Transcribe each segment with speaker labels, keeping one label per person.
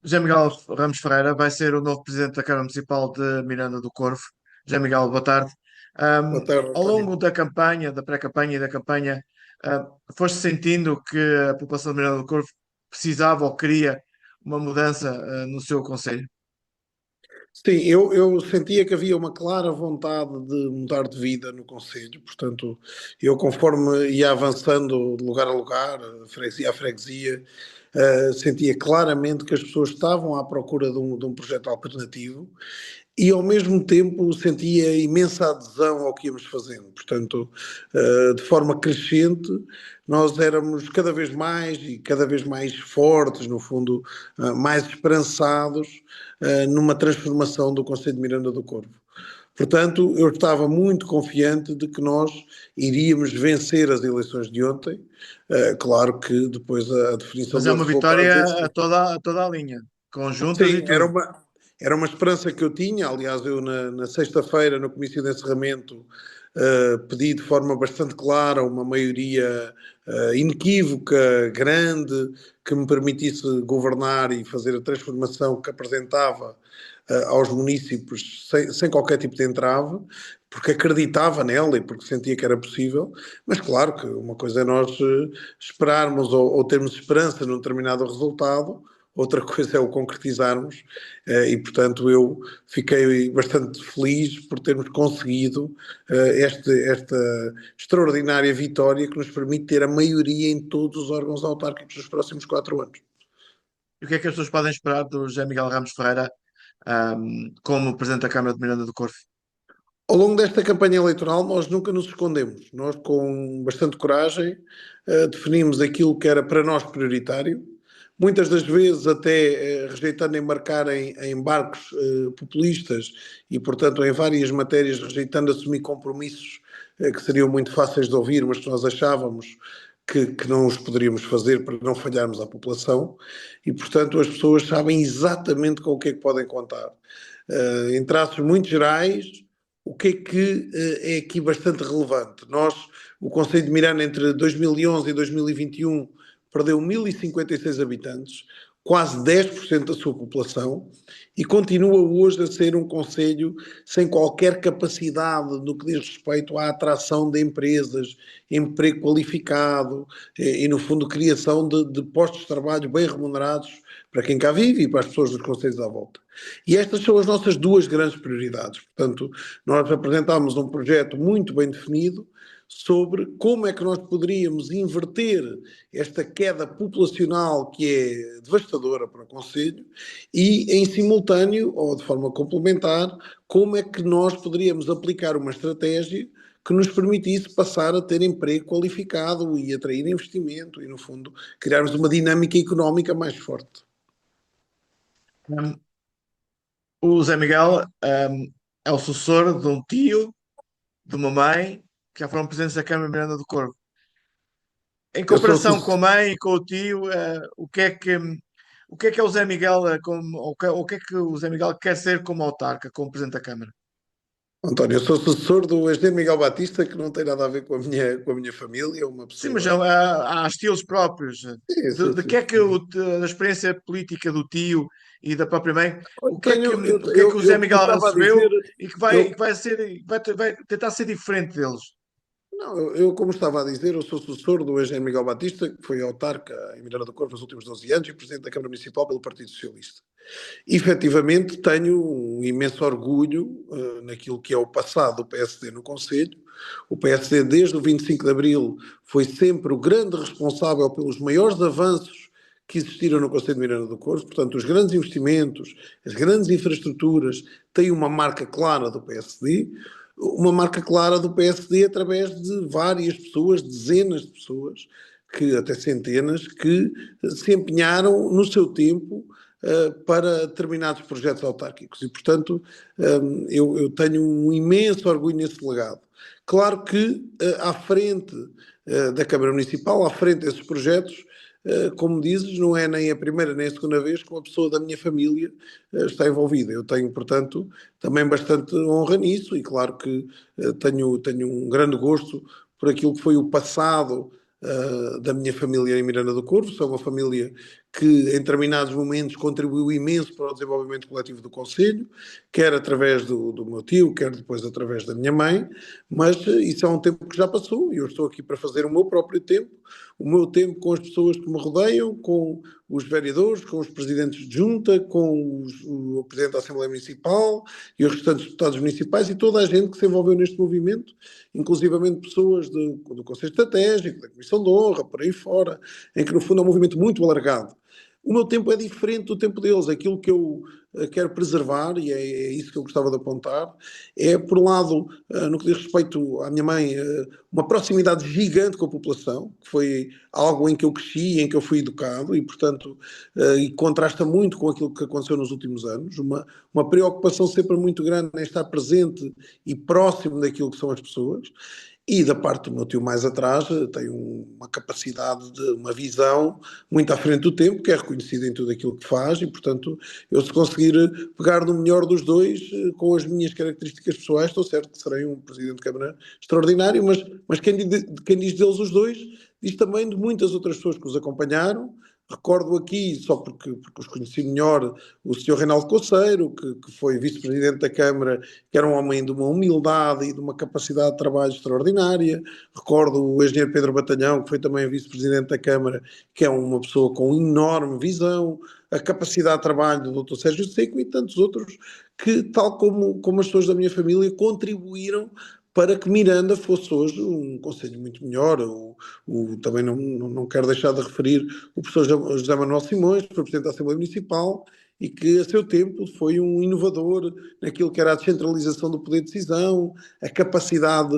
Speaker 1: José Miguel Ramos Ferreira vai ser o novo presidente da Câmara Municipal de Miranda do Corvo. José Miguel, boa tarde.
Speaker 2: Boa tarde,
Speaker 1: Ao longo
Speaker 2: António.
Speaker 1: da campanha, da pré-campanha e da campanha, foste sentindo que a população de Miranda do Corvo precisava ou queria uma mudança, no seu concelho?
Speaker 2: Sim, eu sentia que havia uma clara vontade de mudar de vida no Conselho, portanto, eu conforme ia avançando de lugar a lugar, freguesia a freguesia, sentia claramente que as pessoas estavam à procura de um projeto alternativo e ao mesmo tempo sentia imensa adesão ao que íamos fazendo. Portanto, de forma crescente, nós éramos cada vez mais e cada vez mais fortes, no fundo, mais esperançados numa transformação do Conselho de Miranda do Corvo. Portanto, eu estava muito confiante de que nós iríamos vencer as eleições de ontem. Claro que depois a definição
Speaker 1: Mas é
Speaker 2: dos
Speaker 1: uma
Speaker 2: resultados
Speaker 1: vitória
Speaker 2: é sempre.
Speaker 1: a toda a linha, conjuntas e
Speaker 2: Sim,
Speaker 1: tudo.
Speaker 2: era uma esperança que eu tinha. Aliás, eu na sexta-feira, no comício de encerramento, pedi de forma bastante clara uma maioria inequívoca, grande, que me permitisse governar e fazer a transformação que apresentava aos municípios sem qualquer tipo de entrave, porque acreditava nela e porque sentia que era possível. Mas claro que uma coisa é nós esperarmos ou termos esperança num determinado resultado. Outra coisa é o concretizarmos, e portanto eu fiquei bastante feliz por termos conseguido esta extraordinária vitória que nos permite ter a maioria em todos os órgãos autárquicos nos próximos 4 anos.
Speaker 1: E o que é que as pessoas podem esperar do José Miguel Ramos Ferreira, como presidente da Câmara de Miranda do Corvo?
Speaker 2: Ao longo desta campanha eleitoral, nós nunca nos escondemos. Nós, com bastante coragem, definimos aquilo que era para nós prioritário, muitas das vezes até rejeitando embarcar em barcos populistas e, portanto, em várias matérias, rejeitando assumir compromissos que seriam muito fáceis de ouvir, mas que nós achávamos que não os poderíamos fazer para não falharmos à população. E, portanto, as pessoas sabem exatamente com o que é que podem contar. Em traços muito gerais, o que é aqui bastante relevante? O Conselho de Miranda, entre 2011 e 2021, perdeu 1.056 habitantes, quase 10% da sua população, e continua hoje a ser um concelho sem qualquer capacidade no que diz respeito à atração de empresas, emprego qualificado e no fundo, criação de postos de trabalho bem remunerados para quem cá vive e para as pessoas dos concelhos à volta. E estas são as nossas duas grandes prioridades. Portanto, nós apresentámos um projeto muito bem definido sobre como é que nós poderíamos inverter esta queda populacional que é devastadora para o Conselho e, em simultâneo, ou de forma complementar, como é que nós poderíamos aplicar uma estratégia que nos permitisse passar a ter emprego qualificado e atrair investimento e, no fundo, criarmos uma dinâmica económica mais forte.
Speaker 1: Um, o Zé Miguel, é o sucessor de um tio, de uma mãe, que já foram presidentes da Câmara de Miranda do Corvo. Em
Speaker 2: Eu sou
Speaker 1: comparação com a mãe e com o tio, o que é o Zé Miguel, o que é que o Zé Miguel quer ser como autarca, como presidente da Câmara?
Speaker 2: António, eu sou sucessor do engenheiro Miguel Batista, que não tem nada a ver com a minha família, é uma
Speaker 1: Sim, mas
Speaker 2: pessoa.
Speaker 1: há estilos próprios.
Speaker 2: Sim, sim,
Speaker 1: De
Speaker 2: sim,
Speaker 1: que é que
Speaker 2: sim.
Speaker 1: da experiência política do tio e da própria mãe,
Speaker 2: António,
Speaker 1: o que é que o Zé
Speaker 2: como
Speaker 1: Miguel
Speaker 2: estava a dizer,
Speaker 1: recebeu e que
Speaker 2: eu,
Speaker 1: vai ser, vai tentar ser diferente deles?
Speaker 2: não, como estava a dizer, eu sou sucessor do engenheiro Miguel Batista, que foi autarca em Miranda do Corvo nos últimos 12 anos e presidente da Câmara Municipal pelo Partido Socialista. Efetivamente, tenho um imenso orgulho naquilo que é o passado do PSD no Conselho. O PSD, desde o 25 de Abril, foi sempre o grande responsável pelos maiores avanços que existiram no Conselho de Miranda do Corvo. Portanto, os grandes investimentos, as grandes infraestruturas têm uma marca clara do PSD. Uma marca clara do PSD através de várias pessoas, dezenas de pessoas, que até centenas, que se empenharam no seu tempo para determinados projetos autárquicos. E, portanto, eu tenho um imenso orgulho nesse legado. Claro que à frente da Câmara Municipal, à frente desses projetos, como dizes, não é nem a primeira nem a segunda vez que uma pessoa da minha família está envolvida. Eu tenho, portanto, também bastante honra nisso e claro que tenho um grande gosto por aquilo que foi o passado da minha família em Miranda do Corvo. Sou uma família que em determinados momentos contribuiu imenso para o desenvolvimento coletivo do Conselho, quer através do meu tio, quer depois através da minha mãe, mas isso é um tempo que já passou e eu estou aqui para fazer o meu próprio tempo, o meu tempo com as pessoas que me rodeiam, com os vereadores, com os presidentes de junta, com o presidente da Assembleia Municipal e os restantes deputados municipais e toda a gente que se envolveu neste movimento, inclusivamente pessoas do Conselho Estratégico, da Comissão de Honra, por aí fora, em que no fundo é um movimento muito alargado. O meu tempo é diferente do tempo deles. Aquilo que eu quero preservar, e é isso que eu gostava de apontar, é, por um lado, no que diz respeito à minha mãe, uma proximidade gigante com a população, que foi algo em que eu cresci, em que eu fui educado, e, portanto, e contrasta muito com aquilo que aconteceu nos últimos anos. Uma preocupação sempre muito grande em estar presente e próximo daquilo que são as pessoas. E da parte do meu tio mais atrás, tem uma capacidade de uma visão muito à frente do tempo, que é reconhecida em tudo aquilo que faz, e portanto, eu se conseguir pegar no melhor dos dois, com as minhas características pessoais, estou certo que serei um Presidente de Câmara extraordinário, mas quem diz deles os dois, diz também de muitas outras pessoas que os acompanharam. Recordo aqui, só porque os conheci melhor, o Sr. Reinaldo Coceiro, que foi Vice-Presidente da Câmara, que era um homem de uma humildade e de uma capacidade de trabalho extraordinária. Recordo o engenheiro Pedro Batalhão, que foi também Vice-Presidente da Câmara, que é uma pessoa com enorme visão, a capacidade de trabalho do Dr. Sérgio Seco e tantos outros que, tal como as pessoas da minha família, contribuíram para que Miranda fosse hoje um conselho muito melhor. Também não quero deixar de referir o professor José Manuel Simões, que foi Presidente da Assembleia Municipal, e que a seu tempo foi um inovador naquilo que era a descentralização do poder de decisão, a capacidade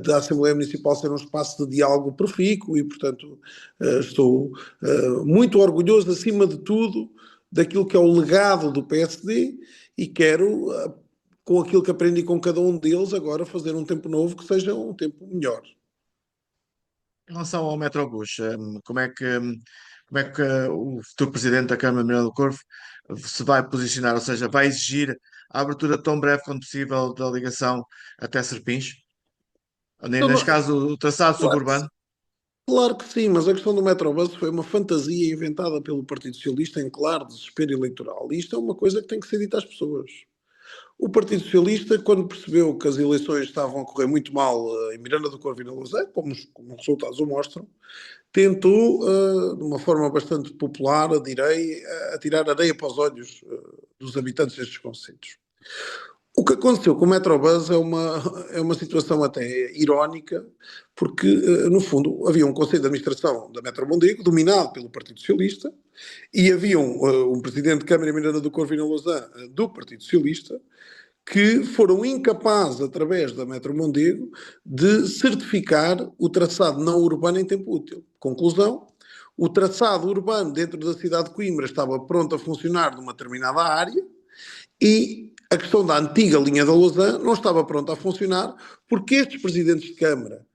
Speaker 2: da Assembleia Municipal ser um espaço de diálogo profícuo e, portanto, estou muito orgulhoso, acima de tudo, daquilo que é o legado do PSD e quero, com aquilo que aprendi com cada um deles, agora fazer um tempo novo que seja um tempo melhor.
Speaker 1: Em relação ao Metrobus, como é que o futuro presidente da Câmara, Miranda do Corvo, se vai posicionar? Ou seja, vai exigir a abertura tão breve quanto possível da ligação até Serpins?
Speaker 2: Não,
Speaker 1: Neste
Speaker 2: não,
Speaker 1: caso, o traçado
Speaker 2: claro,
Speaker 1: suburbano?
Speaker 2: claro que sim, mas a questão do Metrobus foi uma fantasia inventada pelo Partido Socialista em claro desespero eleitoral. E isto é uma coisa que tem que ser dita às pessoas. O Partido Socialista, quando percebeu que as eleições estavam a correr muito mal em Miranda do Corvo e na Lousã, como os resultados o mostram, tentou, de uma forma bastante popular, direi, a tirar areia para os olhos dos habitantes destes concelhos. O que aconteceu com o Metrobus é uma situação até irónica, porque, no fundo, havia um Conselho de Administração da Metro Mondego, dominado pelo Partido Socialista, e havia um Presidente de Câmara em Miranda do Corvo e na Lousã do Partido Socialista, que foram incapazes, através da Metro Mondego, de certificar o traçado não urbano em tempo útil. Conclusão, o traçado urbano dentro da cidade de Coimbra estava pronto a funcionar numa determinada área e a questão da antiga linha da Lausanne não estava pronta a funcionar porque estes presidentes de Câmara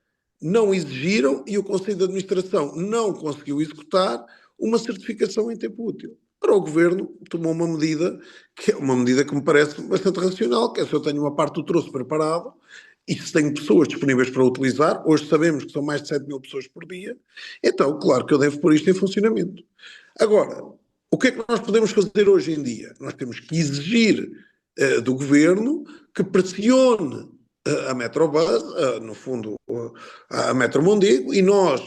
Speaker 2: não exigiram e o Conselho de Administração não conseguiu executar uma certificação em tempo útil. Para o Governo tomou uma medida que é uma medida que me parece bastante racional, que é se eu tenho uma parte do troço preparado e se tenho pessoas disponíveis para utilizar, hoje sabemos que são mais de 7 mil pessoas por dia, então claro que eu devo pôr isto em funcionamento. Agora, o que é que nós podemos fazer hoje em dia? Nós temos que exigir do Governo que pressione a Metrobus, no fundo a Metro Mondego, e nós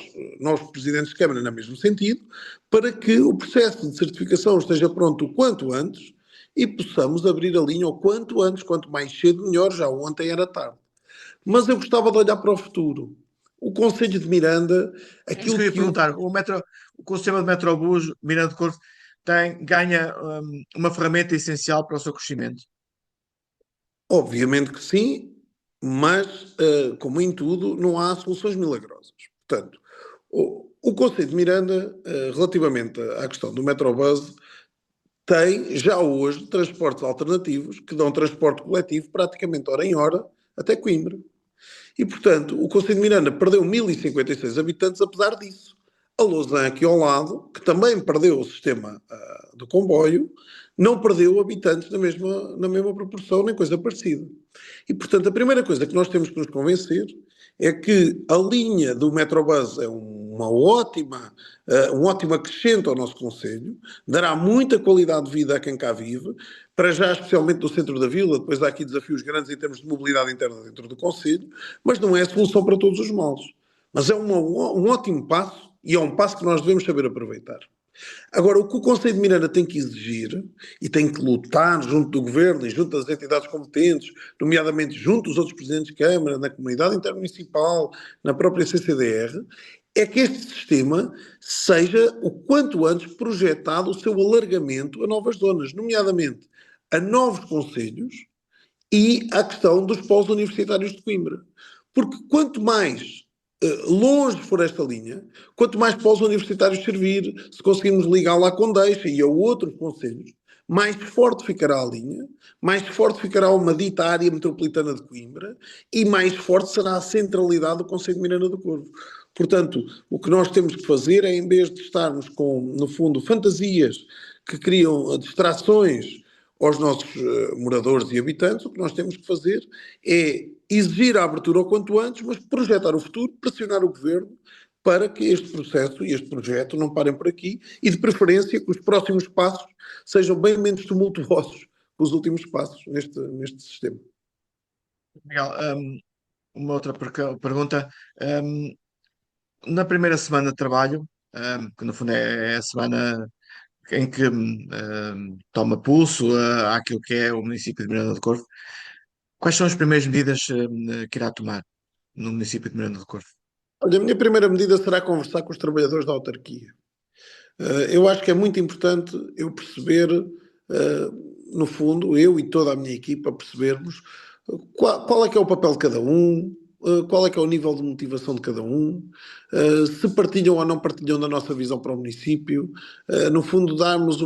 Speaker 2: presidentes de Câmara, no mesmo sentido, para que o processo de certificação esteja pronto o quanto antes e possamos abrir a linha o quanto antes, quanto mais cedo melhor, já ontem era tarde. Mas eu gostava de olhar para o futuro. O Conselho de Miranda,
Speaker 1: É isso que
Speaker 2: aquilo
Speaker 1: eu ia
Speaker 2: que o
Speaker 1: perguntar. Com o sistema de Metrobus, Miranda do Corvo, ganha uma ferramenta essencial para o seu crescimento.
Speaker 2: obviamente que sim, mas, como em tudo, não há soluções milagrosas. Portanto, o Conselho de Miranda, relativamente à questão do Metrobus, tem já hoje transportes alternativos que dão transporte coletivo praticamente hora em hora até Coimbra. E, portanto, o Conselho de Miranda perdeu 1056 habitantes apesar disso. A Lousã, aqui ao lado, que também perdeu o sistema do comboio, não perdeu habitantes na mesma proporção, nem coisa parecida. E, portanto, a primeira coisa que nós temos que nos convencer é que a linha do Metrobus é um ótimo acrescento ao nosso Conselho, dará muita qualidade de vida a quem cá vive, para já especialmente no centro da vila, depois há aqui desafios grandes em termos de mobilidade interna dentro do Conselho, mas não é a solução para todos os males. Mas é um ótimo passo e é um passo que nós devemos saber aproveitar. Agora, o que o Conselho de Miranda tem que exigir e tem que lutar junto do Governo e junto das entidades competentes, nomeadamente junto dos outros Presidentes de Câmara, na comunidade intermunicipal, na própria CCDR, é que este sistema seja o quanto antes projetado o seu alargamento a novas zonas, nomeadamente a novos conselhos e à questão dos polos universitários de Coimbra. Porque quanto mais longe for esta linha, quanto mais polos universitários servir, se conseguirmos ligá-la à Condeixa e a outros concelhos, mais forte ficará a linha, mais forte ficará uma dita área metropolitana de Coimbra e mais forte será a centralidade do Conselho de Miranda do Corvo. Portanto, o que nós temos que fazer é, em vez de estarmos com, no fundo, fantasias que criam distrações aos nossos moradores e habitantes, o que nós temos que fazer é exigir a abertura o quanto antes, mas projetar o futuro, pressionar o governo para que este processo e este projeto não parem por aqui e, de preferência, que os próximos passos sejam bem menos tumultuosos que os últimos passos neste sistema.
Speaker 1: Miguel, uma outra pergunta. Na primeira semana de trabalho, que no fundo é a semana em que toma pulso àquilo que é o município de Miranda do Corvo, quais são as primeiras medidas que irá tomar no município de Miranda do Corvo?
Speaker 2: Olha, a minha primeira medida será conversar com os trabalhadores da autarquia. Eu acho que é muito importante eu perceber, no fundo, eu e toda a minha equipa, percebermos qual é que é o papel de cada um, qual é que é o nível de motivação de cada um, se partilham ou não partilham da nossa visão para o município, no fundo darmos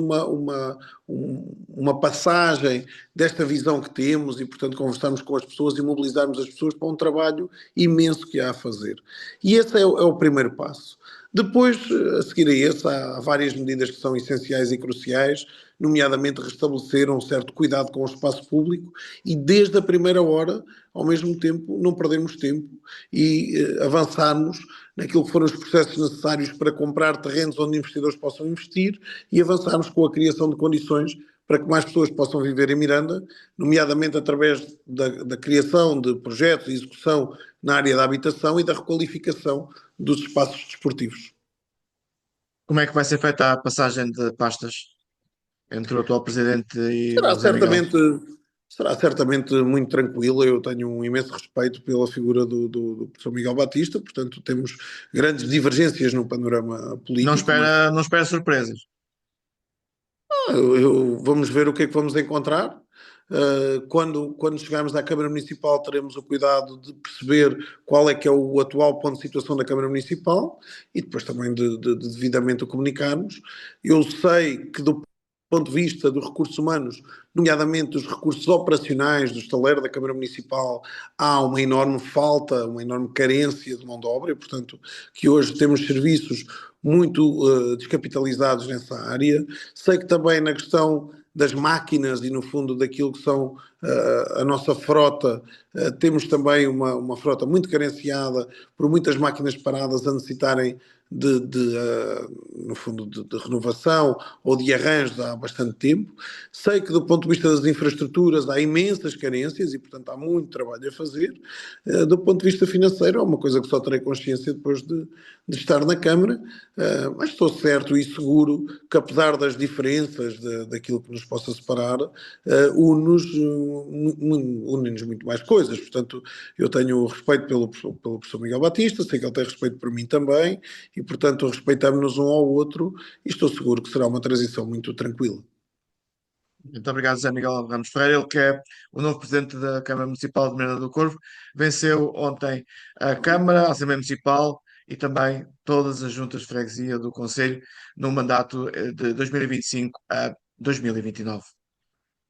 Speaker 2: uma passagem desta visão que temos e, portanto, conversarmos com as pessoas e mobilizarmos as pessoas para um trabalho imenso que há a fazer. E esse é o primeiro passo. Depois, a seguir a esse, há várias medidas que são essenciais e cruciais, nomeadamente restabelecer um certo cuidado com o espaço público e, desde a primeira hora, ao mesmo tempo, não perdermos tempo e avançarmos naquilo que foram os processos necessários para comprar terrenos onde investidores possam investir e avançarmos com a criação de condições para que mais pessoas possam viver em Miranda, nomeadamente através da criação de projetos e execução na área da habitação e da requalificação dos espaços desportivos.
Speaker 1: Como é que vai ser feita a passagem de pastas entre o atual presidente e
Speaker 2: Será
Speaker 1: o Zé Miguel?
Speaker 2: certamente, será certamente muito tranquila. Eu tenho um imenso respeito pela figura do professor Miguel Batista, portanto, temos grandes divergências no panorama
Speaker 1: Não
Speaker 2: político, mas
Speaker 1: espera, não espera surpresas.
Speaker 2: vamos ver o que é que vamos encontrar. Quando chegarmos à Câmara Municipal, teremos o cuidado de perceber qual é que é o atual ponto de situação da Câmara Municipal e depois também de devidamente o comunicarmos. Eu sei que, do ponto de vista dos recursos humanos, nomeadamente dos recursos operacionais do estaleiro da Câmara Municipal, há uma enorme falta, uma enorme carência de mão de obra e, portanto, que hoje temos serviços muito descapitalizados nessa área. Sei que também na questão das máquinas e, no fundo, daquilo que são a nossa frota, temos também uma frota muito carenciada por muitas máquinas paradas a necessitarem no fundo, de renovação ou de arranjos há bastante tempo. Sei que, do ponto de vista das infraestruturas, há imensas carências e, portanto, há muito trabalho a fazer. Do ponto de vista financeiro, é uma coisa que só terei consciência depois de estar na Câmara, mas estou certo e seguro que, apesar das diferenças daquilo que nos possa separar, une-nos muito mais coisas. Portanto, eu tenho respeito pelo professor Miguel Batista, sei que ele tem respeito por mim também, e, portanto, respeitamos-nos um ao outro e estou seguro que será uma transição muito tranquila.
Speaker 1: Muito obrigado, Zé Miguel Ramos Ferreira, ele que é o novo presidente da Câmara Municipal de Miranda do Corvo, venceu ontem a Câmara, a Assembleia Municipal e também todas as juntas de freguesia do Conselho no mandato de 2025 a 2029.